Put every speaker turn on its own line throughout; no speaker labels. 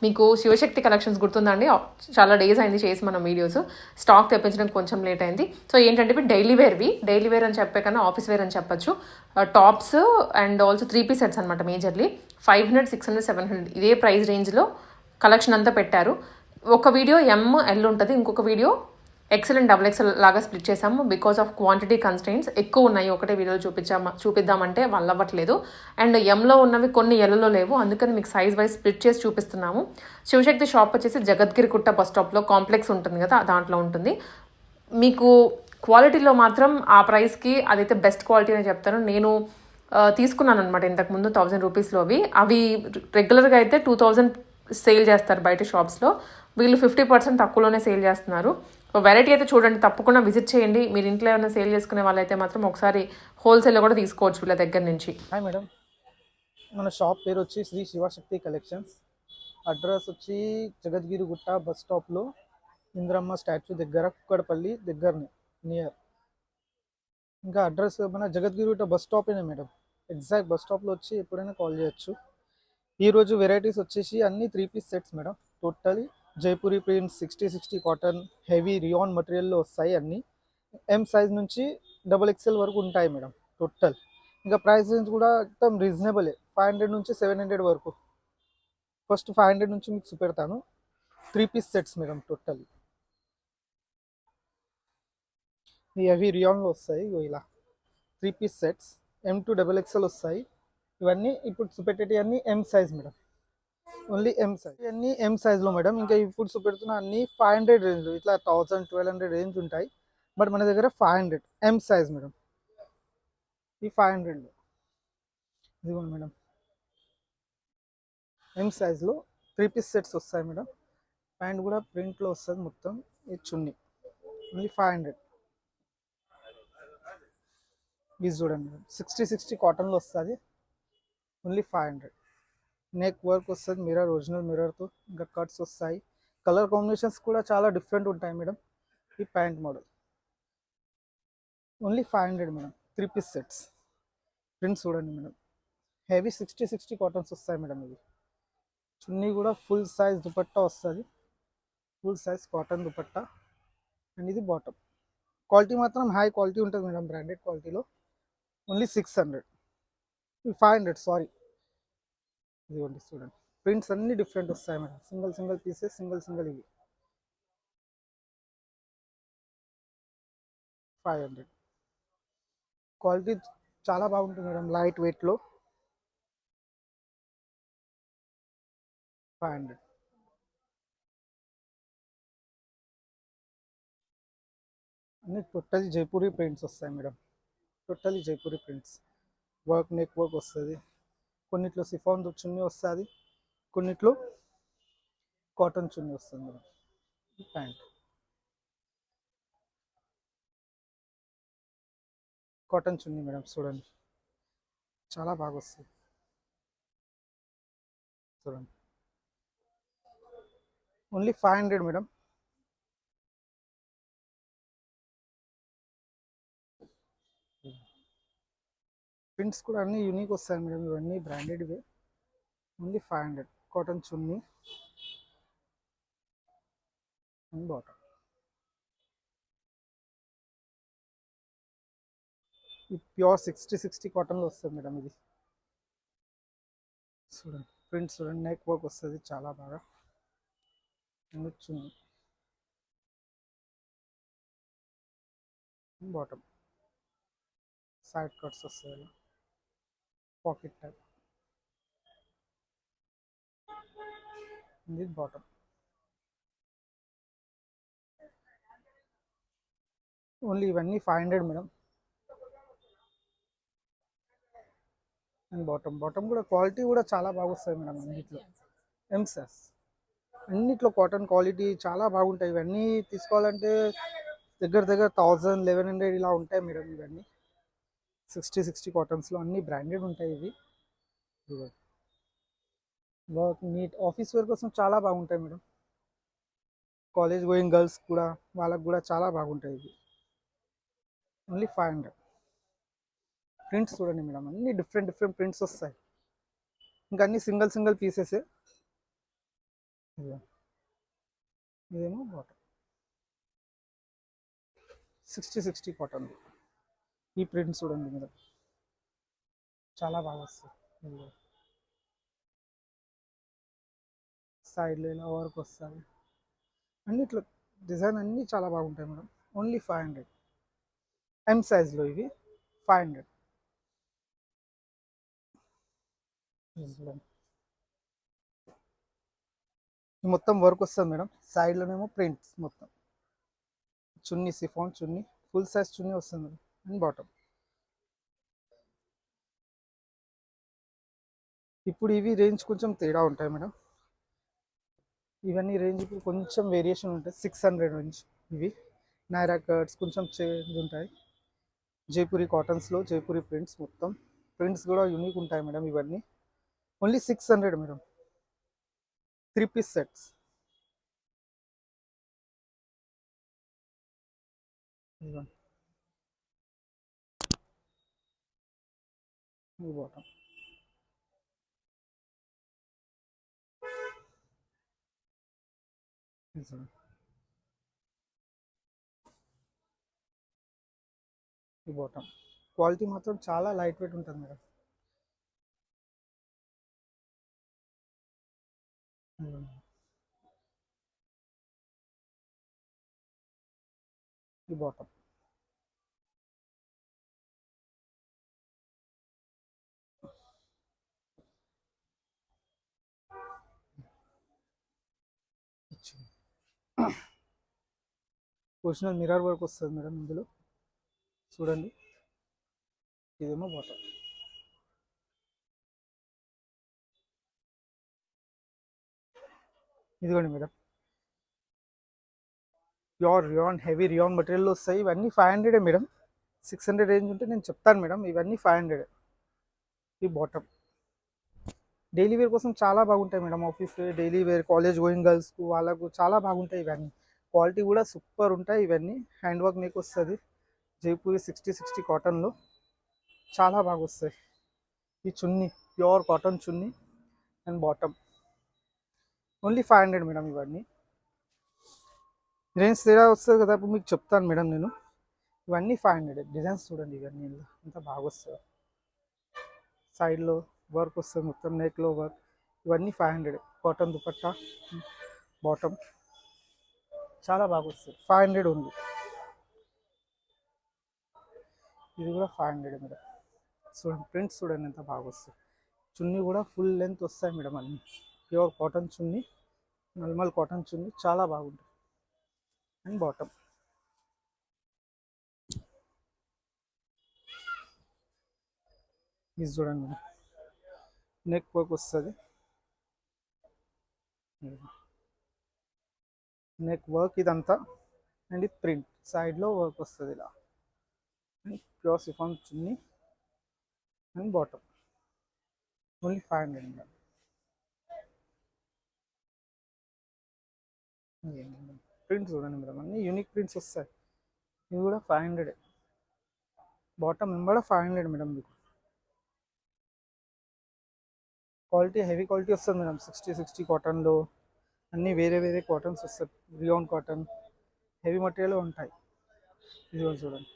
మీకు శివశక్తి కలెక్షన్స్ గుర్తుందండి? చాలా డేస్ అయింది చేసి మనం వీడియోస్. స్టాక్ తెప్పించడం కొంచెం లేట్ అయింది. సో ఏంటంటే ఇవి డైలీ వేర్ అని చెప్పే కన్నా ఆఫీస్ వేర్ అని చెప్పొచ్చు. Tops and also 3 piece sets అనమాట. మేజర్లీ 500, 600, 700 ఇదే ప్రైస్ రేంజ్లో కలెక్షన్ అంతా పెట్టారు. ఒక వీడియో ML ఉంటుంది, ఇంకొక వీడియో XL అండ్ XXL లాగా స్ప్లిట్ చేసాము. బికాస్ ఆఫ్ క్వాంటిటీ కన్స్టెంట్స్ ఎక్కువ ఉన్నాయి, ఒకటే వీడియోలో చూపిద్దామంటే వాళ్ళు అవ్వట్లేదు. అండ్ ఎంలో ఉన్నవి కొన్ని ఎల్లో లేవు, అందుకని మీకు సైజ్ వైజ్ స్ప్లిట్ చేసి చూపిస్తున్నాము. శివశక్తి షాప్ వచ్చేసి జగద్గిరి కుట్ట బస్ స్టాప్లో కాంప్లెక్స్ ఉంటుంది కదా, దాంట్లో ఉంటుంది. మీకు క్వాలిటీలో మాత్రం ఆ ప్రైస్కి అదైతే బెస్ట్ క్వాలిటీ అని చెప్తాను. నేను తీసుకున్నాను అనమాట ఇంతకుముందు 1000 రూపీస్లోవి. అవి రెగ్యులర్గా అయితే 2000 సేల్ చేస్తారు బయట షాప్స్లో. వీళ్ళు 50% తక్కువలోనే సేల్ చేస్తున్నారు. వెరైటీ అయితే చూడండి, తప్పకుండా విజిట్ చేయండి. మీరు ఇంట్లో ఏమైనా సేల్ చేసుకునే వాళ్ళైతే మాత్రం ఒకసారి హోల్సేల్లో కూడా తీసుకోవచ్చు వీళ్ళ దగ్గర నుంచి.
హాయ్ మేడం, మన షాప్ పేరు వచ్చి శ్రీ శివశక్తి కలెక్షన్స్. అడ్రస్ వచ్చి జగద్గిరి గుట్ట బస్ స్టాప్లో ఇంద్రమ్మ స్టాచ్యూ దగ్గర, కుక్కడపల్లి దగ్గరనే నియర్. ఇంకా అడ్రస్ మన జగద్గిరి గుట్ట బస్ స్టాపేనే మేడం, ఎగ్జాక్ట్ బస్ స్టాప్లో వచ్చి ఎప్పుడైనా కాల్ చేయొచ్చు. ఈరోజు వెరైటీస్ వచ్చేసి అన్ని 3 piece sets madam. Totally Jaipuri prints 60 cotton heavy rayon మెటీరియల్లో వస్తాయి. అన్నీ M సైజ్ నుంచి XXL వరకు ఉంటాయి మేడం టోటల్. ఇంకా ప్రైస్ రేంజ్ కూడా మొత్తం రీజనబుల్, 500 నుంచి 700 వరకు. ఫస్ట్ 500 నుంచి మీకు చూపెడతాను. 3 పీస్ సెట్స్ మేడం టోటల్. ఈ హెవీ రియాన్లో వస్తాయి ఇలా 3 piece sets. M to XXL వస్తాయి. ఇవన్నీ ఇప్పుడు చూపెట్టేటి అన్నీ M size madam, only M size. ఇవన్నీ M సైజ్లో మేడం. ఇంకా ఇప్పుడు చూపెడుతున్న అన్ని 500 రేంజ్, ఇట్లా 1000, 1200 రేంజ్ ఉంటాయి. బట్ మన దగ్గర 500 M సైజ్ మేడం. ఈ 500లో ఇదిగోండి మేడం, M సైజ్లో 3 పీస్ సెట్స్ వస్తాయి మేడం. ప్యాంట్ కూడా ప్రింట్లో వస్తుంది మొత్తం. ఈ చున్నీ ఓన్లీ 500. ఇది చూడండి మేడం, 60 కాటన్లో వస్తుంది, ఓన్లీ 500. నెక్ వర్క్ వస్తుంది, మిర్రర్ ఒరిజినల్ మిర్రర్తో. ఇంకా కట్స్ వస్తాయి. కలర్ కాంబినేషన్స్ కూడా చాలా డిఫరెంట్ ఉంటాయి మేడం. ఈ pant model only 500 madam. 3 piece sets. Prints చూడండి మేడం, హెవీ 60 కాటన్స్ వస్తాయి మేడం. ఇవి చున్నీ కూడా ఫుల్ సైజ్ దుపట్టా వస్తుంది, full size cotton dupatta. And ఇది బాటమ్. క్వాలిటీ మాత్రం హై క్వాలిటీ ఉంటుంది మేడం, బ్రాండెడ్ క్వాలిటీలో. ఓన్లీ 600. 500 సారీ. ఇదిగోండి చూడండి, ప్రింట్స్ అన్ని డిఫరెంట్ వస్తాయి మేడం. సింగిల్ పీసెస్, సింగిల్ ఇవి 500. క్వాలిటీ చాలా బాగుంటుంది మేడం, లైట్ వెయిట్లో. 500. అన్ని టోటల్ జైపూరి ప్రింట్స్ వస్తాయి madam. Totally Jaipuri prints. Work, neck work వస్తుంది. కొన్నిట్లో సిఫాన్ చున్నీ వస్తుంది, కొన్నిట్లో కాటన్ చున్నీ వస్తుంది మేడం. ప్యాంట్ కాటన్ చున్నీ మేడం, చూడండి చాలా బాగా వస్తుంది. చూడండి ఓన్లీ 500 మేడం. ప్రింట్స్ కూడా అన్నీ యూనిక్ వస్తాయి మేడం, ఇవన్నీ బ్రాండెడ్వే. ఓన్లీ 500. కాటన్ చున్నీ అండ్ బాటమ్. ఈ ప్యూర్ 60 కాటన్లో వస్తుంది మేడం. ఇది చూడండి, ప్రింట్స్ చూడండి, నెక్ వర్క్ వస్తుంది చాలా బాగా. చున్నీ బాటమ్, సైడ్ కట్స్ వస్తాయి, పాకెట్ టైప్. ఇది బాటమ్. ఓన్లీ ఇవన్నీ 500 మేడం. అండ్ బాటమ్ కూడా క్వాలిటీ కూడా చాలా బాగా వస్తాయి మేడం. అన్నిట్లో M సైజ్, అన్నిట్లో కాటన్ క్వాలిటీ చాలా బాగుంటాయి. ఇవన్నీ తీసుకోవాలంటే దగ్గర 1000, 1100 ఇలా ఉంటాయి మేడం. ఇవన్నీ 60 కాటన్స్లో అన్ని బ్రాండెడ్ ఉంటాయి. ఇవి వర్క్ నీట్ ఆఫీస్ వేర్ కోసం చాలా బాగుంటాయి మేడం. కాలేజ్ గోయింగ్ గర్ల్స్ కూడా, వాళ్ళకు కూడా చాలా బాగుంటాయి ఇవి. ఓన్లీ 500. ప్రింట్స్ చూడండి మేడం, అన్ని డిఫరెంట్ ప్రింట్స్ వస్తాయి. ఇంకా అన్ని సింగిల్ పీసెస్. ఇదేమో బాటమ్ 60 కాటన్. ఈ ప్రింట్స్ చూడండి మీరు, చాలా బాగా వస్తుంది. సైడ్లో ఇలా వర్క్ వస్తుంది అన్ని ఇట్లా డిజైన్ అన్నీ చాలా బాగుంటాయి మేడం. ఓన్లీ 500. ఎం సైజ్లో ఇవి 500. మొత్తం వర్క్ వస్తుంది మేడం. సైడ్లోనేమో ప్రింట్స్ మొత్తం. చున్నీ సిఫాన్ చున్నీ, ఫుల్ సైజ్ చున్నీ వస్తుంది మేడం. And bottom. ఇప్పుడు ఇవి రేంజ్ కొంచెం తేడా ఉంటాయి మేడం. ఇవన్నీ రేంజ్ ఇప్పుడు కొంచెం వేరియేషన్ ఉంటాయి. 600 రేంజ్ ఇవి. నైరా కట్స్ కొంచెం చేంజ్ ఉంటాయి. జైపూరి కాటన్స్లో జైపూరి ప్రింట్స్, మొత్తం ప్రింట్స్ కూడా యూనిక్ ఉంటాయి మేడం. ఇవన్నీ ఓన్లీ 600 మేడం. 3 piece sets. ఈ బాటమ్. ఈ బాటమ్ క్వాలిటీ మాత్రం చాలా లైట్ వెయిట్ ఉంటుంది మేడం. ఈ బాటమ్. ఒరిజినల్ మిర్రర్ వర్క్ వస్తుంది మేడం ఇందులో చూడండి. ఇదేమో బాటమ్. ఇదిగోండి madam, pure rayon, heavy rayon material వస్తాయి. ఇవన్నీ 500 మేడం. 600 రేంజ్ ఉంటే నేను చెప్తాను మేడం. ఇవన్నీ 500. ఈ బాటమ్ డైలీ వేర్ కోసం చాలా బాగుంటాయి madam. Office wear, daily wear, college going గర్ల్స్కు వాళ్ళకు చాలా బాగుంటాయి ఇవన్నీ. క్వాలిటీ కూడా సూపర్ ఉంటాయి ఇవన్నీ. హ్యాండ్ వర్క్ నీకు వస్తుంది. జైపూరి 60 కాటన్లో చాలా బాగా వస్తాయి. ఈ చున్నీ ప్యూర్ కాటన్ చున్నీ అండ్ బాటమ్ ఓన్లీ 500 మేడం. ఇవన్నీ రేంజ్ తేడా వస్తుంది కదా, ఇప్పుడు మీకు చెప్తాను మేడం నేను. ఇవన్నీ 500. డిజైన్స్ చూడండి ఇవన్నీ ఎంత బాగా వస్తాయి. సైడ్లో వర్క్ వస్తుంది మొత్తం, నెక్లో వర్క్. ఇవన్నీ 500. కాటన్ దుపట్టా, బాటమ్ చాలా బాగా వస్తుంది. 500 ఉంది. ఇది కూడా 500 మేడం. చూడండి ప్రింట్స్ చూడండి ఎంత బాగా వస్తుంది. చున్నీ కూడా ఫుల్ లెంత్ వస్తాయి మేడం. అన్నీ ప్యూర్ కాటన్ చున్నీ, నార్మల్ కాటన్ చున్నీ చాలా బాగుంటుంది. And bottom. ఇది చూడండి మేడం, నెక్ వర్క్ వస్తుంది. నెక్ వర్క్ ఇదంతా. అండ్ ఇది ప్రింట్ సైడ్లో వర్క్ వస్తుంది ఇలా. Pure chiffon chunni and bottom only 500 madam. Prints చూడండి మేడం, అన్నీ యూనిక్ ప్రింట్స్ వస్తాయి. ఇది కూడా 500. బాటమ్ కూడా 500 మేడం. మీకు క్వాలిటీ హెవీ క్వాలిటీ వస్తుంది మేడం. 60 కాటన్లో అన్నీ వేరే వేరే కాటన్స్ వస్తాయి. రియాన్ కాటన్ హెవీ మెటీరియల్ ఉంటాయి. ఇది కూడా చూడండి,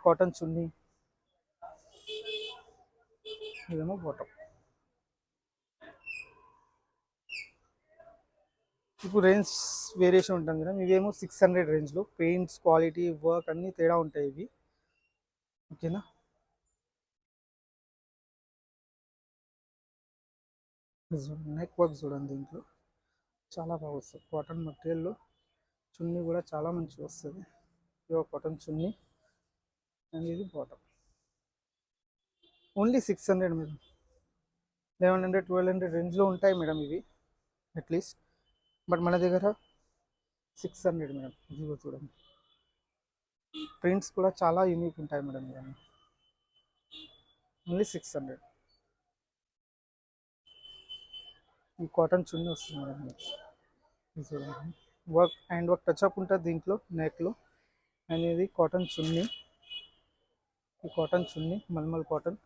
కాటన్ చున్నీ. ఇదేమో బాటమ్. ఇప్పుడు రేంజ్ వేరియేషన్ ఉంటుంది మేడం. ఇవేమో 600 రేంజ్లో. పెయింట్స్ క్వాలిటీ వర్క్ అన్నీ తేడా ఉంటాయి ఇవి. ఓకేనా. నెక్ వర్క్ చూడండి, దీంట్లో చాలా బాగా వస్తుంది. కాటన్ మెటీరియల్లో చున్నీ కూడా చాలా మంచిగా వస్తుంది. ప్యూర్ కాటన్ చున్నీ అండ్ ఇది బాటమ్ ఓన్లీ 600 మేడం. 1100 1200 రేంజ్లో ఉంటాయి మేడం ఇవి అట్లీస్ట్. బట్ మన దగ్గర 600 మేడం. ఇది కూడా చూడండి, ప్రింట్స్ కూడా చాలా యూనిక్ ఉంటాయి మేడం. ఇవన్నీ ఓన్లీ 600. ఈ కాటన్ చున్నీ వస్తుంది మేడం. ఇది చూడండి, work hand work touch up ఉంటుంది దీంట్లో నెక్లో. అనేది కాటన్ చున్నీ. ఈ కాటన్ చున్నీ మల్మల్ కాటన్.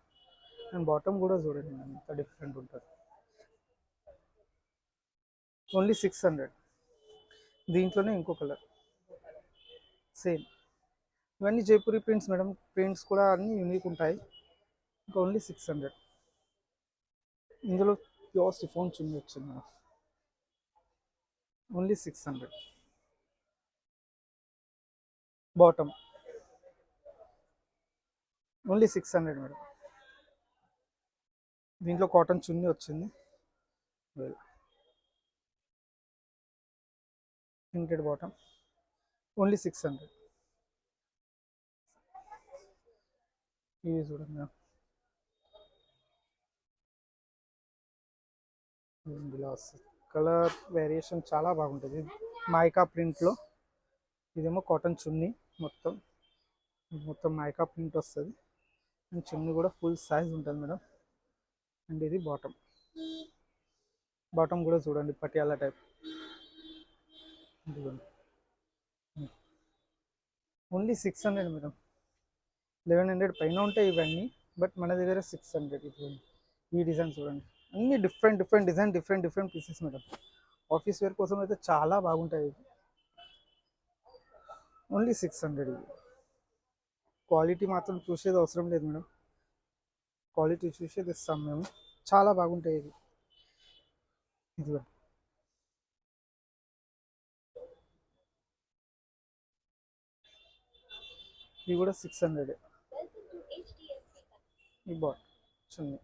అండ్ బాటమ్ కూడా చూడండి మేడం ఎంత డిఫరెంట్ ఉంటుంది. ఓన్లీ 600. దీంట్లోనే ఇంకో కలర్ సేమ్. ఇవన్నీ జైపూరి ప్రింట్స్ మేడం. ప్రింట్స్ కూడా అన్నీ యూనిక్ ఉంటాయి. ఇంకా ఓన్లీ 600. ఇందులో ప్యూర్ షిఫాన్ చున్నీ వచ్చింది madam. Only 600. Bottom only 600 madam. దీంట్లో కాటన్ చున్నీ వచ్చింది. Printed bottom only 600. ఇవి చూడండి మేడం. ఇందులో వస్తుంది కలర్ వేరియేషన్ చాలా బాగుంటుంది. మైకా ప్రింట్లో, ఇదేమో కాటన్ చున్నీ. మొత్తం మొత్తం మైకా ప్రింట్ వస్తుంది. అండ్ చున్నీ కూడా ఫుల్ సైజ్ ఉంటుంది మేడం. అండ్ ఇది బాటమ్. బాటమ్ కూడా చూడండి పటియాలా టైప్. ఇదిగోండి. Only 600 madam. 1100 పైన ఉంటాయి ఇవన్నీ, బట్ మన దగ్గర 600. ఇదిగోండి. ఈ డిజైన్ చూడండి. అన్ని different different design, different different pieces madam. Office wear కోసం అయితే చాలా బాగుంటాయి ఇవి. ఓన్లీ 600. ఇవి క్వాలిటీ మాత్రం చూసేది అవసరం లేదు మేడం. క్వాలిటీ చూసేది ఇస్తాం మేము. చాలా బాగుంటాయి ఇవి. ఇదిగో ఇవి కూడా 600. ఈ బాట్ చున్నీ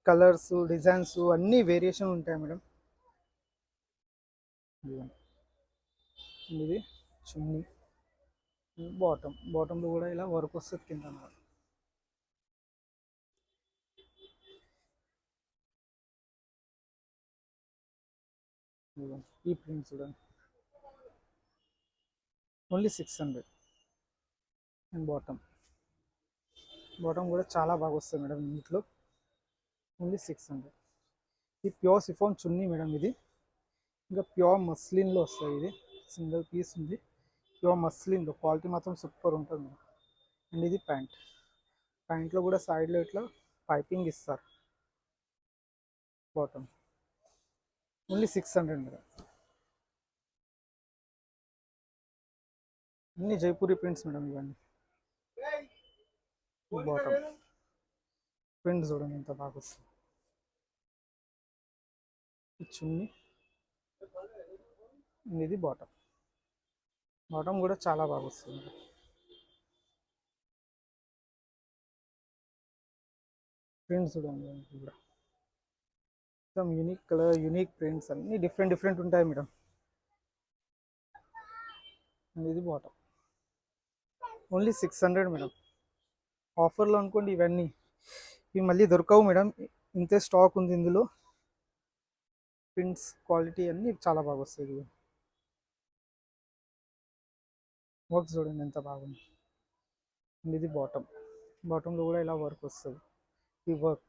కలర్స్, డిజైన్స్ అన్నీ వేరియేషన్ ఉంటాయి మేడం. ఇదిగోండి. ఇది చున్నీ. బాటంలో కూడా ఇలా వర్క్ వస్తుంది కింద అన్నమాట. ఇదిగోండి. ఈ ప్రింట్ చూడండి. ఓన్లీ 600. అండ్ బాటమ్ కూడా చాలా బాగా వస్తుంది మేడం ఇంట్లో. ఓన్లీ 600. ఇది ప్యూర్ సిఫాన్ చున్నీ మేడం. ఇది ఇంకా ప్యూర్ మస్లిన్లో వస్తుంది. ఇది సింగిల్ పీస్ ఉంది. ప్యూర్ మస్లిన్లో క్వాలిటీ మాత్రం సూపర్ ఉంటుంది మేడం. అండ్ ఇది ప్యాంట్లో కూడా సైడ్లో ఇట్లా పైపింగ్ ఇస్తారు. Bottom only 600 madam. అన్ని జైపూరి ప్రింట్స్ మేడం ఇవన్నీ. బాటమ్ ప్రింట్ చూడండి ఎంత బాగా వస్తుంది. ఈ చున్నీ. ఇది బాటమ్ కూడా చాలా బాగా వస్తుంది. ప్రింట్స్ చూడండి ఇది కూడా మొత్తం యూనిక్ కలర్, యూనిక్ ప్రింట్స్ అన్నీ డిఫరెంట్ డిఫరెంట్ ఉంటాయి మేడం. ఇది బాటమ్ ఓన్లీ 600 మేడం. ఆఫర్లో అనుకోండి ఇవన్నీ. ఇవి మళ్ళీ దొరకవు మేడం. ఇంతే స్టాక్ ఉంది ఇందులో. ప్రింట్స్ క్వాలిటీ అన్నీ చాలా బాగా వస్తాయి. వర్క్ చూడండి ఎంత బాగుంది. ఇది బాటంలో కూడా ఇలా వర్క్ వస్తుంది. ఈ వర్క్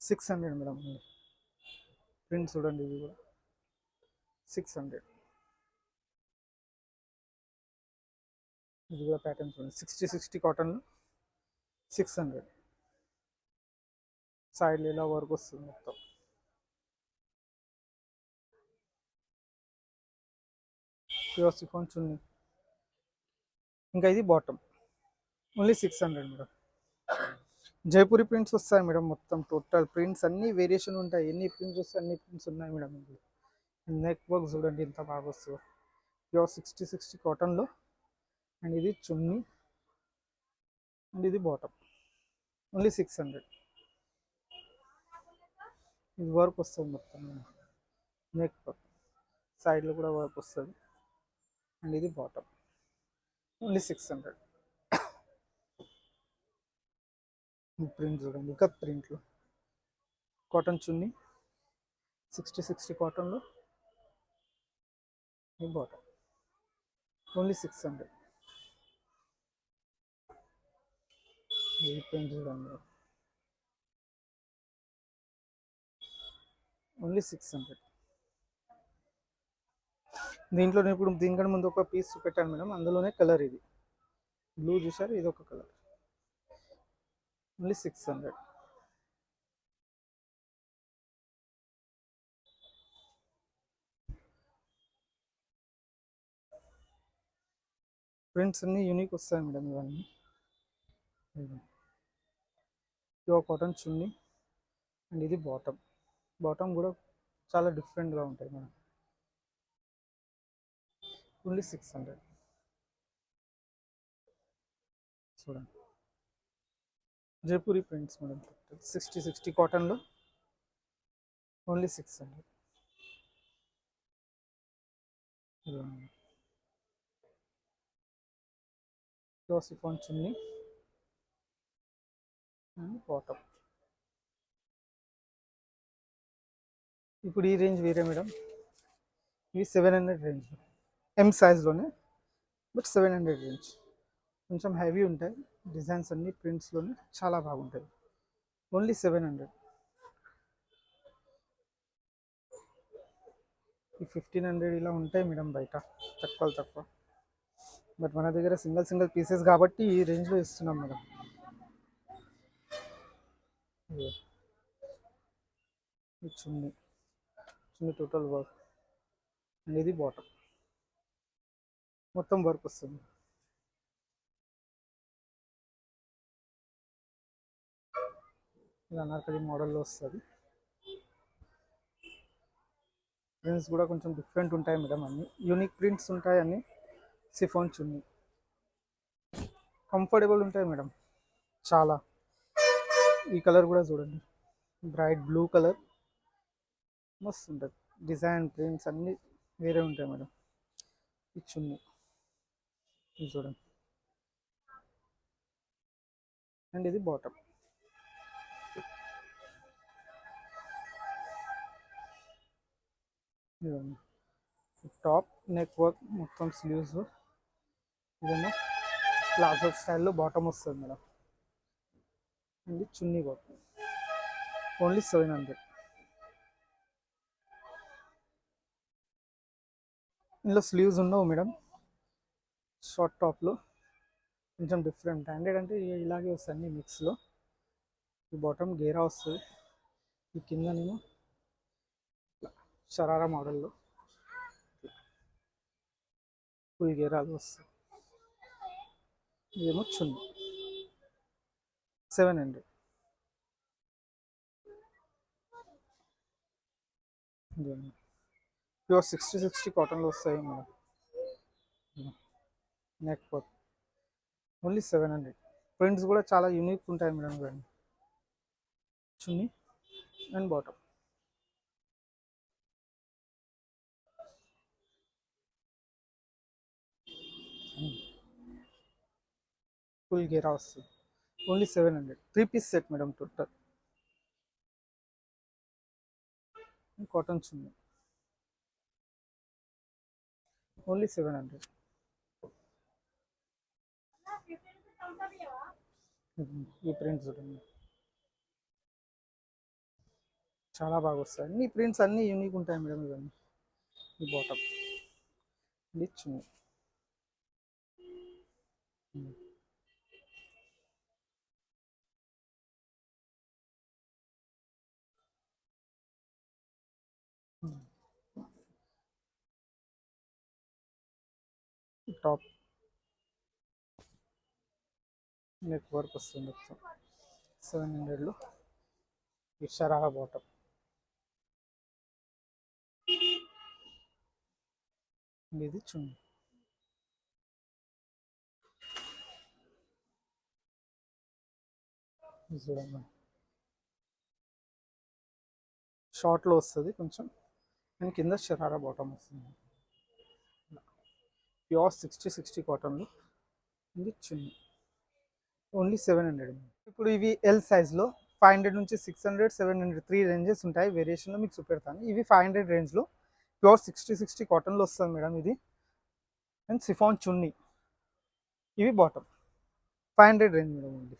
600 మేడం. ప్రింట్ చూడండి ఇది కూడా 600. ఇది కూడా ప్యాటర్న్ చూడండి. 60 కాటన్లో 600. సైడ్లో ఇలా వర్క్ వస్తుంది మొత్తం. ప్యూర్ సిఫాన్ చున్నీ. ఇంకా ఇది bottom only 600 madam. Jaipuri prints వస్తాయి మేడం. మొత్తం టోటల్ ప్రింట్స్ అన్ని వేరియేషన్ ఉంటాయి. ఎన్ని ప్రింట్స్ వస్తాయి అన్ని ప్రింట్స్ ఉన్నాయి మేడం. ఇందులో నెక్ వర్క్ చూడండి ఎంత బాగా వస్తుందో. ప్యూర్ 60 కాటన్లో. అండ్ ఇది చున్నీ. అండ్ ఇది బాటమ్ ఓన్లీ 600. ఇది వర్క్ వస్తుంది మొత్తం నెక్ వర్క్. సైడ్లో కూడా వర్క్ వస్తుంది. అండ్ ఇది బాటమ్ ఓన్లీ 600. ప్రింట్ చూడండి. ఇంకా ప్రింట్లో కాటన్ చున్నీ 60 కాటన్లో. ఈ బాటమ్ ఓన్లీ 600. ఈ ప్రింట్ చూడండి ఓన్లీ 600. దీంట్లో నేను ఇప్పుడు దీనికంటే ముందు ఒక పీస్ పెట్టాను మేడం. అందులోనే కలర్ ఇది బ్లూ చూసారు, ఇది ఒక కలర్, ఓన్లీ 600. ప్రింట్స్ అన్నీ యూనిక్ వస్తాయి మేడం ఇవన్నీ. ప్యూర్ కాటన్ చున్నీ అండ్ ఇది బాటమ్. బాటమ్ కూడా చాలా డిఫరెంట్గా ఉంటాయి మేడం. ఓన్లీ 600. చూడండి, జైపూరి ప్రింట్స్ మేడం. 60 కాటన్లో only 600. Pure chiffon chunni and bottom. ఇప్పుడు ఈ రేంజ్ వేరే మేడం, ఇవి 700 రేంజ్, ఎం సైజ్లోనే, బట్ 700 రేంజ్. కొంచెం హెవీ ఉంటాయి, డిజైన్స్ అన్ని ప్రింట్స్లోనే చాలా బాగుంటాయి. ఓన్లీ 700. ఈ 1500 ఇలా ఉంటాయి మేడం బయట, తక్కువ. బట్ మన దగ్గర సింగిల్ పీసెస్ కాబట్టి ఈ రేంజ్లో ఇస్తున్నాం మేడం. ఈ చున్నీ టోటల్ వర్క్ అండ్ ఇది బాటమ్, మొత్తం వర్క్ వస్తుంది. ఇలా అనార్కలి మోడల్లో వస్తుంది. ప్రింట్స్ కూడా కొంచెం డిఫరెంట్ ఉంటాయి మేడం, అన్ని యూనిక్ ప్రింట్స్ ఉంటాయి. అన్ని సిఫాన్ చున్నీ కంఫర్టబుల్ ఉంటాయి మేడం చాలా. ఈ కలర్ కూడా చూడండి, బ్రైట్ బ్లూ కలర్, మస్తు ఉంటుంది. డిజైన్ ప్రింట్స్ అన్నీ వేరే ఉంటాయి మేడం. ఈ చున్నీ ఇది చూడండి, అండ్ ఇది బాటమ్. టాప్ నెక్ వర్క్ మొత్తం స్లీవ్స్, ఇదేమో ప్లాజో స్టైల్లో బాటమ్ వస్తుంది madam. And chunni work only 700. ఇందులో స్లీవ్స్ ఉండవు మేడం. షార్ట్ టాప్లో కొంచెం డిఫరెంట్ బ్రాండెడ్ అంటే ఇలాగే వస్తాయి అన్ని మిక్స్లో. ఈ బాటమ్ గేరా వస్తుంది, ఈ కిందనేమో షరారా మోడల్లో ఫుల్ గేరాలు వస్తుంది. ఇదేమో చున్నీ 700. ప్యూర్ 60 కాటన్లో వస్తాయి madam. Neck work only 700. Prints కూడా చాలా యూనిక్ ఉంటాయి మేడం. ఇవన్నీ చున్నీ అండ్ బాటమ్. ఫుల్ గేరా వస్తుంది, only 700. 3 piece set madam total. Cotton చున్నీ ఓన్లీ 700. ఈ ప్రింట్స్ చూడండి, చాలా బాగా వస్తాయి. అన్ని ప్రింట్స్ అన్నీ యూనిక్ ఉంటాయి మేడం ఇవన్నీ. ఈ బాటమ్, ఇది చున్నీ. టాప్ నెక్ వర్క్ వస్తుంది మొత్తం 700లో. ఈ షరారా బాటమ్, ఇది చున్నీ. చూడండి, షార్ట్లో వస్తుంది కొంచెం, అండ్ కింద షరారా బాటమ్ వస్తుంది. ప్యూర్ 60 కాటన్లో ఇది చున్నీ ఓన్లీ 700. ఇప్పుడు ఇవి ఎల్ సైజ్లో 500 నుంచి 600, 700 3 రేంజెస్ ఉంటాయి. వేరియేషన్లో మీకు చూపెడతాను. ఇవి 500 రేంజ్లో ప్యూర్ 60 కాటన్లో వస్తుంది మేడం ఇది. అండ్ సిఫాన్ చున్నీ, ఇవి బాటమ్. 500 range madam. ఉంది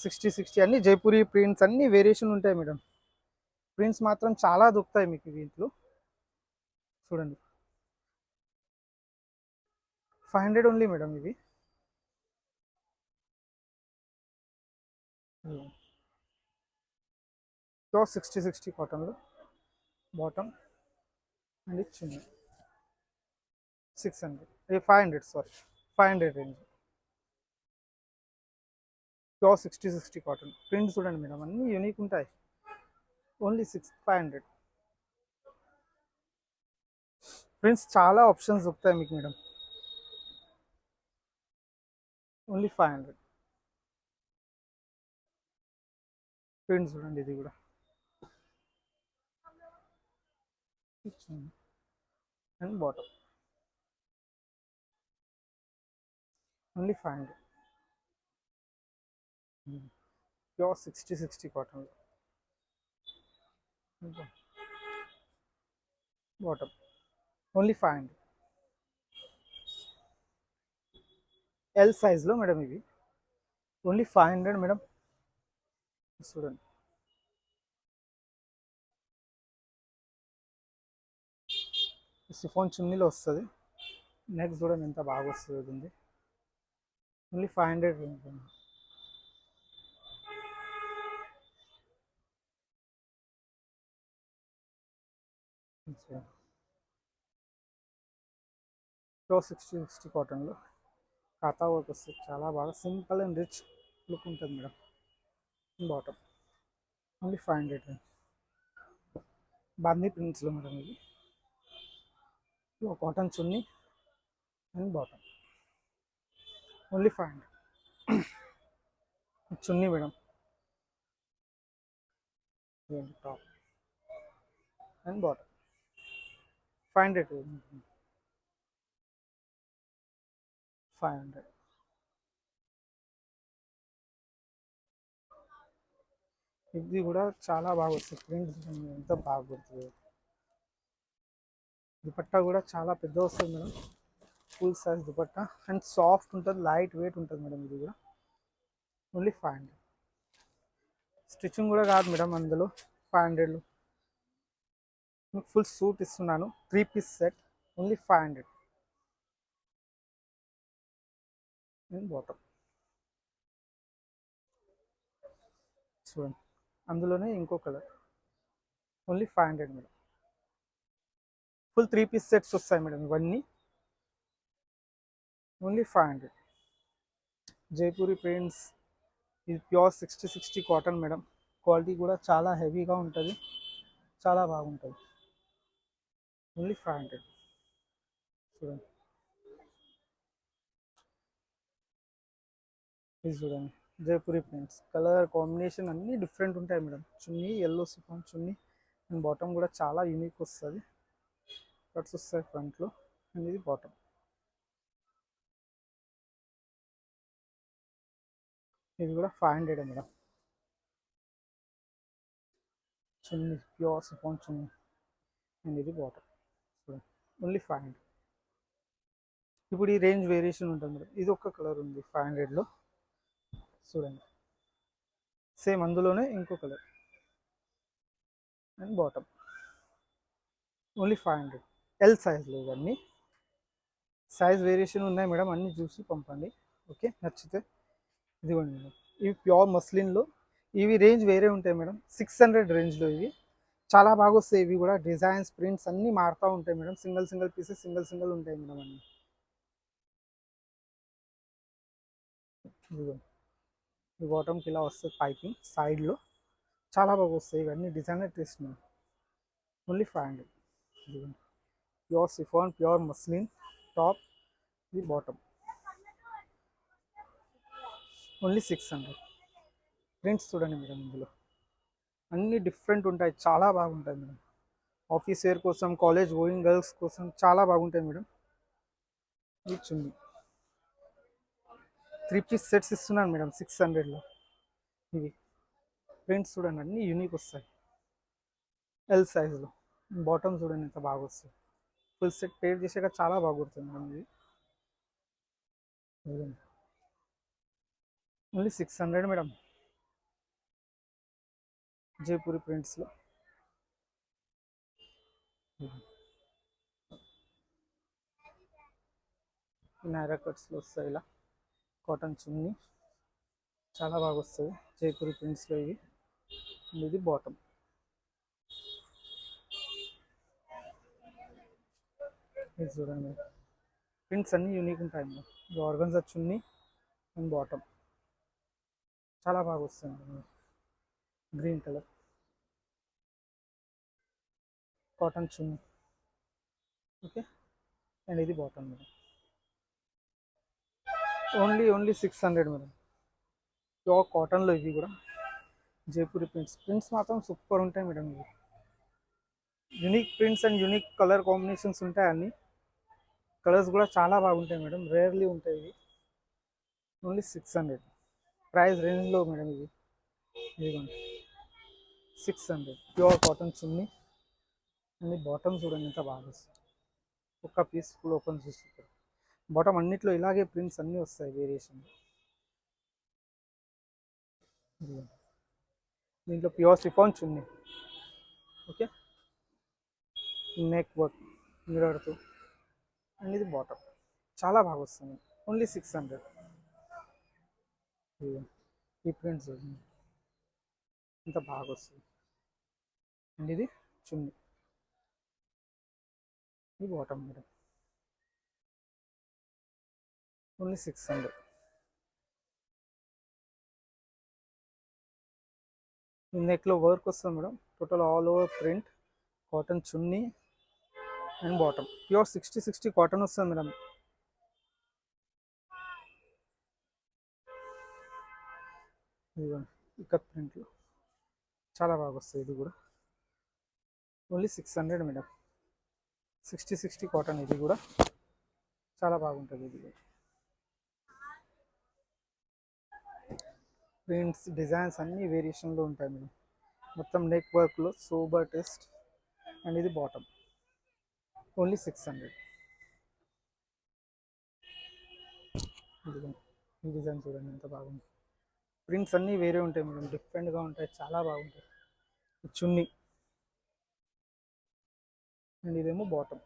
60 అన్ని జైపూరి ప్రింట్స్ అన్ని వేరియేషన్ ఉంటాయి మేడం. ప్రింట్స్ మాత్రం చాలా దొరుకుతాయి మీకు దీంట్లో. చూడండి, 500 ఓన్లీ మేడం ఇవి. సో 60 కాటన్లో బాటమ్ అండ్ ఇది చున్నీ 600, 500 sorry 500 range. Pure 60 cotton print చూడండి మేడం, అన్నీ యూనిక్ ఉంటాయి. ఓన్లీ 500. ప్రింట్స్ చాలా ఆప్షన్స్ దొరుకుతాయి మీకు మేడం. ఓన్లీ 500. ప్రింట్ చూడండి, ఇది కూడా and bottom only 500. Pure 60 cotton bottom only 500. L సైజ్లో మేడం ఇవి ఓన్లీ 500 మేడం. చూడండి, సిఫాన్ చున్నీలో వస్తుంది. నెక్స్ట్ చూడండి ఎంత బాగా వస్తుంది. ఓన్లీ 500 ఉంటుంది. ప్యూర్ 60 కాటన్లో కాతా వర్క్ వస్తుంది, చాలా బాగా సింపుల్ అండ్ రిచ్ లుక్ ఉంటుంది మేడం. Bottom only 500. బాందీ ప్రింట్స్లో మేడం ఇది కాటన్ చున్నీ and bottom only 500. Chunni madam, top and bottom 500. 500. ఇది కూడా చాలా బాగా వస్తుంది ప్రింట్, ఎంత బాగా కుడుతుంది. దుపట్టా కూడా చాలా పెద్ద వస్తుంది madam, full size dupatta and soft ఉంటుంది, లైట్ వెయిట్ ఉంటుంది మేడం. ఇది కూడా ఓన్లీ 500. స్టిచ్చింగ్ కూడా కాదు మేడం అందులో. 500లో మీకు ఫుల్ సూట్ ఇస్తున్నాను, 3-piece set only 500. And bottom చూడండి, అందులోనే ఇంకో colour only 500 madam. Full 3-piece sets వస్తాయి మేడం ఇవన్నీ ఓన్లీ 500. జైపూరి ప్రింట్స్, ఇది ప్యూర్ 60 కాటన్ మేడం. క్వాలిటీ కూడా చాలా హెవీగా ఉంటుంది, చాలా బాగుంటుంది. ఓన్లీ 500. చూడండి, ఇది చూడండి జైపూరి ప్రింట్స్, కలర్ కాంబినేషన్ అన్నీ డిఫరెంట్ ఉంటాయి madam. Chunni yellow chiffon chunni and bottom కూడా చాలా యూనిక్ వస్తుంది. కట్స్ వస్తాయి ఫ్రంట్లో అండ్ ఇది బాటమ్. ఇది కూడా 500 madam. Chunni pure chiffon chunni and ఇది బాటమ్ చూడండి ఓన్లీ 500. ఇప్పుడు ఈ రేంజ్ వేరియేషన్ ఉంటుంది మేడం. ఇది ఒక కలర్ ఉంది 500లో, చూడండి సేమ్ అందులోనే ఇంకో colour and bottom only 500. L సైజ్లో ఇవన్నీ సైజ్ వేరియేషన్ ఉన్నాయి మేడం, అన్నీ చూసి పంపండి. ఓకే, నచ్చితే ఇదిగోండి మేడం. ఇవి ప్యూర్ మస్లిన్లో, ఇవి రేంజ్ వేరే ఉంటాయి మేడం. 600 రేంజ్లో ఇవి చాలా బాగా వస్తాయి. ఇవి కూడా డిజైన్స్ ప్రింట్స్ అన్నీ మారుతూ ఉంటాయి మేడం. సింగిల్ పీసెస్ సింగిల్ ఉంటాయి మేడం అన్నీ. ఇదిగోండి, ఈ బాటమ్కి ఇలా వస్తుంది పైపింగ్ సైడ్లో, చాలా బాగా వస్తాయి ఇవన్నీ. Designer taste madam only 500. ఇదిగోండి pure chiffon pure muslin top, ఇది బాటమ్ ఓన్లీ 600. ప్రింట్స్ చూడండి మేడం, ఇందులో అన్నీ డిఫరెంట్ ఉంటాయి, చాలా బాగుంటాయి మేడం. ఆఫీస్ వేర్ కోసం, కాలేజ్ గోయింగ్ గర్ల్స్ కోసం చాలా బాగుంటాయి మేడం. ఇది చున్నీ 3-piece సెట్స్ ఇస్తున్నాను మేడం 600లో. ఇవి ప్రింట్స్ చూడండి, అన్నీ యూనిక్ వస్తాయి. ఎల్ సైజ్లో బాటమ్ చూడండి ఎంత బాగా వస్తుంది. ఫుల్ సెట్ పేర్ చేసాక చాలా బాగుంటుంది మేడం. ఇది ఓన్లీ 600 మేడం. జైపూరి ప్రింట్స్లో నైరా కట్స్లో వస్తాయి ఇలా. కాటన్ చున్నీ చాలా బాగా వస్తుంది, జైపూరి ప్రింట్స్లో ఇవి. ఇది బాటమ్. ఇది చూడండి, ప్రింట్స్ అన్నీ యూనిక్ ఉంటాయి. ఇది ఆర్గన్జా చున్నీ అండ్ బాటమ్ చాలా బాగా వస్తుంది. గ్రీన్ కలర్ కాటన్ చున్నీ. ఓకే, అండ్ ఇది bottom madam. Only 600 madam. Pure కాటన్లో ఇవి కూడా జైపూరి ప్రింట్స్ మాత్రం సూపర్ ఉంటాయి మేడం. ఇవి unique prints and unique colour combinations ఉంటాయి. అన్ని కలర్స్ కూడా చాలా బాగుంటాయి మేడం, రేర్లీ ఉంటాయి ఇవి. ఓన్లీ 600 ప్రైస్ రేంజ్లో మేడం ఇది. ఇదిగోండి 600 ప్యూర్ కాటన్ చున్నీ. అన్ని బాటమ్ చూడండి ఎంత బాగా వస్తుంది. ఒక్క పీస్ ఫుల్ ఓపెన్ చేసి బాటమ్ అన్నిట్లో ఇలాగే ప్రింట్స్ అన్నీ వస్తాయి వేరియేషన్. దీంట్లో ప్యూర్ సిఫాన్ చున్నీ. ఓకే, నెక్ వర్క్ మిరర్తో. అండ్ ఇది బాటమ్ చాలా బాగా వస్తుంది. ఓన్లీ 600. ఈ ప్రింట్స్ ఇంత బాగా వస్తుంది. అండ్ ఇది చున్నీ, ఇది బాటమ్ మేడం. ఓన్లీ 600. ఈ నెక్లో వర్క్ వస్తుంది madam, total all over print, cotton చున్నీ అండ్ బాటమ్. ప్యూర్ 60 కాటన్ వస్తుంది మేడం. ఇదిగోండి ఇక్కత్ ప్రింట్లో చాలా బాగా వస్తుంది. ఇది కూడా ఓన్లీ 600 మేడం. 60 కాటన్, ఇది కూడా చాలా బాగుంటుంది. ఇది కూడా ప్రింట్స్ డిజైన్స్ అన్నీ వేరియేషన్లో ఉంటాయి మేడం. మొత్తం నెక్ వర్క్లో సూపర్ టెస్ట్. అండ్ ఇది బాటమ్ ఓన్లీ 600. ఈ డిజైన్ చూడండి ఎంత బాగుంది. ప్రింట్స్ అన్నీ వేరే ఉంటాయి మేడం, డిఫరెంట్గా ఉంటాయి, చాలా బాగుంటాయి. చున్నీ అండ్ ఇదేమో బాటమ్.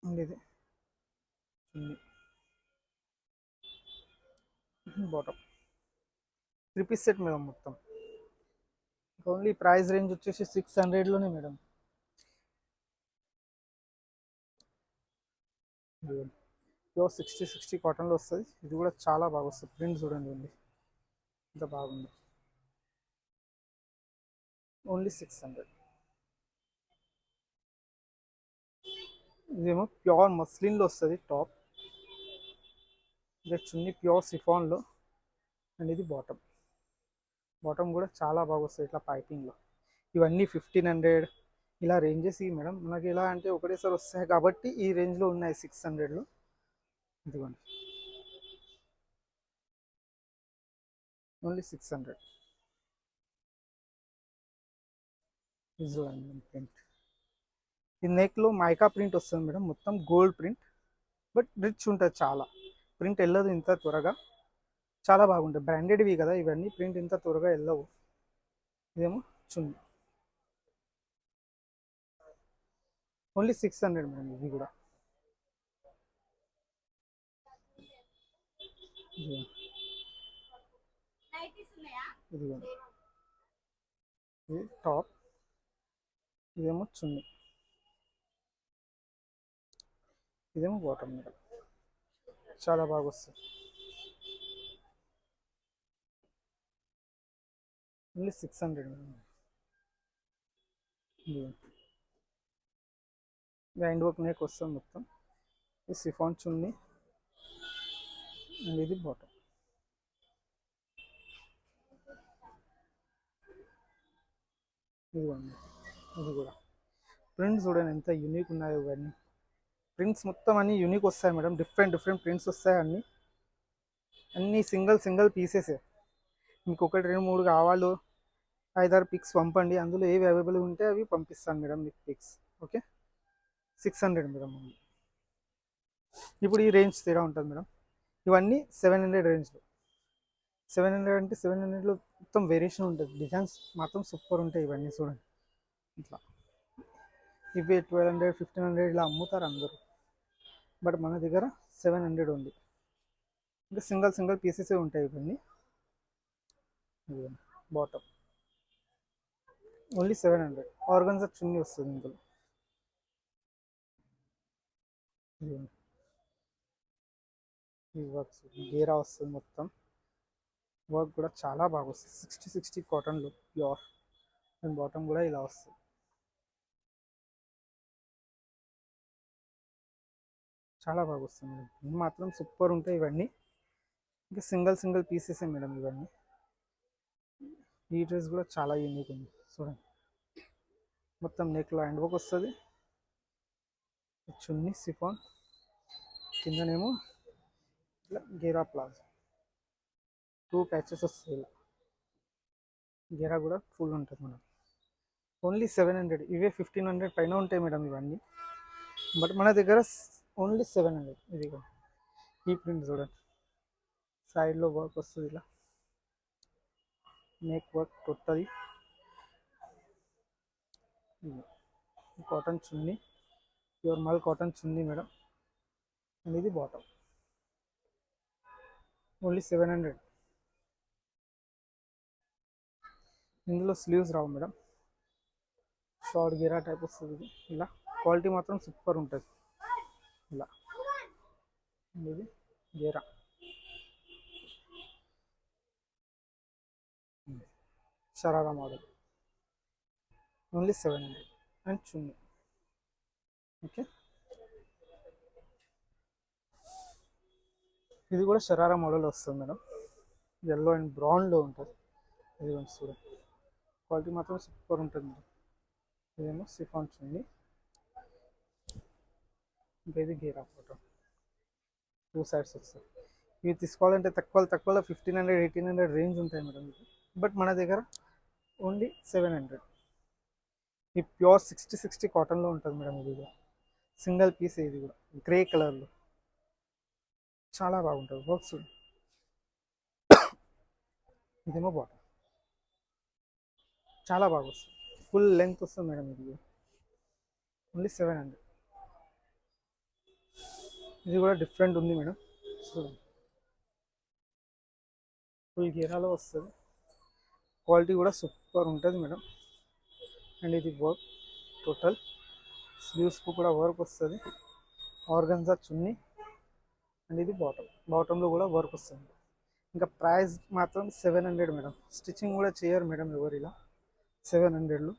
అండ్ ఇది చున్నీ బాటమ్. 3 పీస్ సెట్ మేడం మొత్తం. ఓన్లీ ప్రైస్ రేంజ్ వచ్చేసి 600లోనే మేడం. ప్యూర్ 60 కాటన్లో వస్తుంది. ఇది కూడా చాలా బాగా వస్తుంది. ప్రింట్ చూడండి ఉంది ఎంత బాగుంది. ఓన్లీ 600. ఇదేమో ప్యూర్ మస్లిన్లో వస్తుంది టాప్. ఇదే చున్నీ ప్యూర్ సిఫాన్లో. అండ్ ఇది బాటమ్. బాటమ్ కూడా చాలా బాగా వస్తుంది ఇట్లా పైపింగ్లో. ఇవన్నీ 1500 ఇలా రేంజెస్ ఇవి మేడం. మనకి ఎలా అంటే ఒకటేసారి వస్తాయి కాబట్టి ఈ రేంజ్లో ఉన్నాయి 600లో. ఇదిగోండి ఓన్లీ 600. ఇది చూడండి ప్రింట్. ఈ నెక్లో మైకా ప్రింట్ వస్తుంది మేడం, మొత్తం గోల్డ్ ప్రింట్. బట్ రిచ్ ఉంటుంది చాలా. ప్రింట్ వెళ్ళదు ఇంత త్వరగా, చాలా బాగుంటాయి. బ్రాండెడ్వి కదా ఇవన్నీ, ప్రింట్ ఇంత త్వరగా వెళ్ళవు. ఇదేమో చున్నీ ఓన్లీ 600 మేడం. ఇది కూడా ఇదిగోండి ఇది టాప్. ఇదేమో చున్నీ, ఇదేమో బాటమ్ మేడం. చాలా బాగా వస్తుంది. Only 600 madam. Hand work neck వస్తుంది మొత్తం. ఇది సిఫాన్ చున్నీ అండ్ ఇది బాటమ్. ఇదిగోండి ఇది కూడా ప్రింట్స్ చూడండి ఎంత యూనిక్ ఉన్నాయో. ఇవన్నీ ప్రింట్స్ మొత్తం అన్నీ యూనిక్ వస్తాయి మేడం, డిఫరెంట్ ప్రింట్స్ వస్తాయి. అన్నీ సింగిల్ పీసెసే. మీకు ఒకటి 2 3 కావాలి, 5 6 పిక్స్ పంపండి, అందులో ఏవి అవైలబుల్ ఉంటే అవి పంపిస్తాను మేడం మీకు పిక్స్. Okay, 600 madam. ఇప్పుడు ఈ రేంజ్ తేడా ఉంటుంది మేడం. ఇవన్నీ 700 రేంజ్లో. 700 అంటే 700లో మొత్తం వేరియేషన్ ఉంటుంది, డిజైన్స్ మాత్రం సూపర్ ఉంటాయి ఇవన్నీ చూడండి. ఇట్లా ఇవి 1200 1500 ఇలా అమ్ముతారు అందరూ, బట్ మన దగ్గర 700 ఉంది. ఇంకా సింగిల్ సింగిల్ పీసెస్ ఉంటాయి ఇవన్నీ. Bottom only 700. ఆర్గన్జా చున్నీ వస్తుంది ఇందులో. ఇదిగోండి. ఈ వర్క్స్ గేరా వస్తుంది మొత్తం, వర్క్ కూడా చాలా బాగా వస్తుంది. 60 కాటన్లో ప్యూర్, అండ్ బాటమ్ కూడా ఇలా వస్తుంది. చాలా బాగా వస్తుంది మేడం, ఇవి మాత్రం సూపర్ ఉంటాయి ఇవన్నీ. ఇంకా సింగిల్ సింగిల్ పీసెసే మేడం ఇవన్నీ. ఈ డ్రెస్ కూడా చాలా యూనిక్ ఉంది చూడండి, మొత్తం నెక్లో హ్యాండ్ వర్క్ వస్తుంది, చున్నీ సిఫాన్, కిందనేమో ఇట్లా గేరా ప్లాజో 2 ప్యాచెస్ వస్తాయి ఇలా. గేరా కూడా ఫుల్ ఉంటుంది మేడం. ఓన్లీ 700. ఇవే 1500 పైన ఉంటాయి మేడం ఇవన్నీ, బట్ మన దగ్గర ఓన్లీ 700. ఇది కూడా ఈ ప్రింట్ చూడండి, సైడ్లో వర్క్ వస్తుంది ఇలా, నెక్ వర్క్ టోటల్. కాటన్ చున్నీ, ప్యూర్ మల్ కాటన్ చున్నీ మేడం, అండ్ ఇది బాటమ్. ఓన్లీ 700. ఇందులో స్లీవ్స్ రావు మేడం, షార్ట్ గేరా టైప్ వస్తుంది ఇది ఇలా. క్వాలిటీ మాత్రం సూపర్ ఉంటుంది ఇలా. ఇది గేరా sharara model, only 700. And chunni. Okay, ఇది కూడా షరారా మోడల్ వస్తుంది మేడం, ఎల్లో అండ్ బ్రౌన్లో ఉంటుంది. ఇది చూడండి, క్వాలిటీ మాత్రం సూపర్ ఉంటుంది మేడం. ఇదేమో సిఫాన్ చున్నీ, ఇంకా ఇది గేరా ఫోటో, 2 సైడ్స్ వస్తాయి. ఇవి తీసుకోవాలంటే తక్కువలో 1500 1800 రేంజ్ ఉంటాయి మేడం ఇది, బట్ మన దగ్గర ఓన్లీ 700. ఈ ప్యూర్ 60 కాటన్లో ఉంటుంది మేడం. ఇది కూడా సింగిల్ పీస్, ఇది కూడా గ్రే కలర్లో చాలా బాగుంటుంది వర్క్స్. ఇదేమో బాటమ్, చాలా బాగా వస్తుంది, ఫుల్ లెంత్ వస్తుంది మేడం. ఇది ఓన్లీ 700. ఇది కూడా డిఫరెంట్ ఉంది మేడం, చూడండి ఫుల్ గేరాలో వస్తుంది, క్వాలిటీ కూడా సూపర్ ఉంటుంది మేడం. అండ్ ఇది వర్క్ టోటల్, స్లీవ్స్కు కూడా వర్క్ వస్తుంది, ఆర్గన్జా చున్నీ, అండ్ ఇది బాటంలో కూడా వర్క్ వస్తుంది. ఇంకా ప్రైస్ మాత్రం 700 మేడం. స్టిచ్చింగ్ కూడా చేయరు మేడం ఎవరు ఇలా. 700లో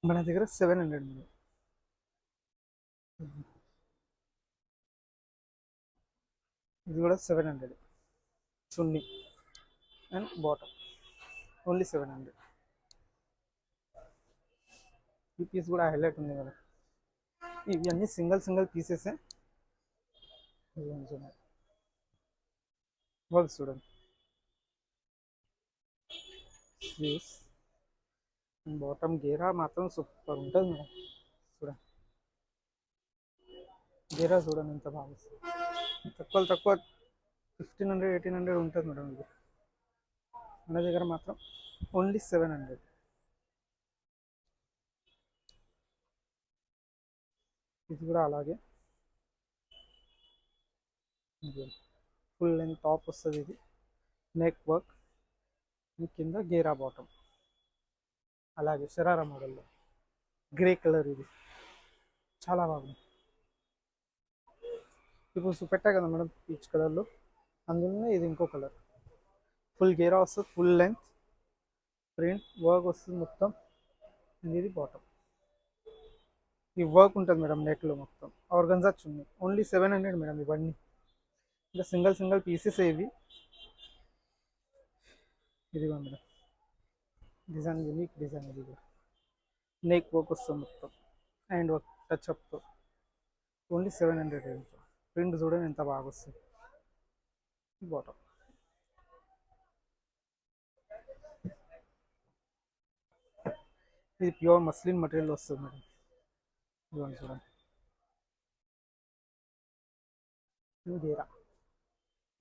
మన దగ్గర 700 మేడం. ఇది కూడా 700 చున్నీ అండ్ బాటమ్, ఓన్లీ 700. ఈ పీస్ కూడా హైలైట్ ఉంది మేడం. ఇవన్నీ సింగిల్ పీసెసే. వర్క్ చూడండి, స్లీవ్స్ అండ్ బాటమ్ గేరా మాత్రం సూపర్ ఉంటుంది మేడం. చూడండి గేరా చూడండి ఎంత బాగా వస్తుంది. తక్కువ 1500 1800 ఉంటుంది మేడం. ఇది మన దగ్గర మాత్రం ఓన్లీ 700. ఇది కూడా అలాగే ఫుల్ లెంత్ టాప్ వస్తుంది. ఇది నెక్ వర్క్, కింద గేరా బాటమ్, అలాగే షరారా మోడల్లో గ్రే కలర్. ఇది చాలా బాగుంది. ఇప్పుడు చూపెట్టా కదా మేడం పీచ్ కలర్లో, అందులోనే ఇది ఇంకో కలర్. ఫుల్ గేరా వస్తుంది, ఫుల్ లెంత్ ప్రింట్ వర్క్ వస్తుంది మొత్తం. ఇది బాటమ్, ఈ వర్క్ ఉంటుంది మేడం నెక్లో మొత్తం. ఆర్గన్జా చున్నీ, ఓన్లీ 700 మేడం ఇవన్నీ. ఇంకా సింగిల్ పీసెస్ ఇవి. ఇదిగో మేడం డిజైన్, యూనిక్ డిజైన్. ఇది కూడా నెక్ వర్క్ వస్తుంది మొత్తం, హ్యాండ్ వర్క్ టచ్అప్తో, ఓన్లీ 700 రేంజ్. ప్రింట్ చూడండి ఎంత బాగా వస్తుంది. బాటమ్, ఇది ప్యూర్ మస్లిన్ మెటీరియల్ వస్తుంది మేడం. ఇదిగోండి చూడండి, ఇది గేరా.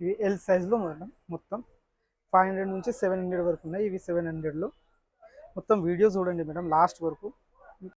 ఇవి ఎల్ సైజ్లో మేడం మొత్తం. 500 నుంచి 700 వరకు ఉన్నాయి. ఇవి 700లో. మొత్తం వీడియో చూడండి మేడం లాస్ట్ వరకు.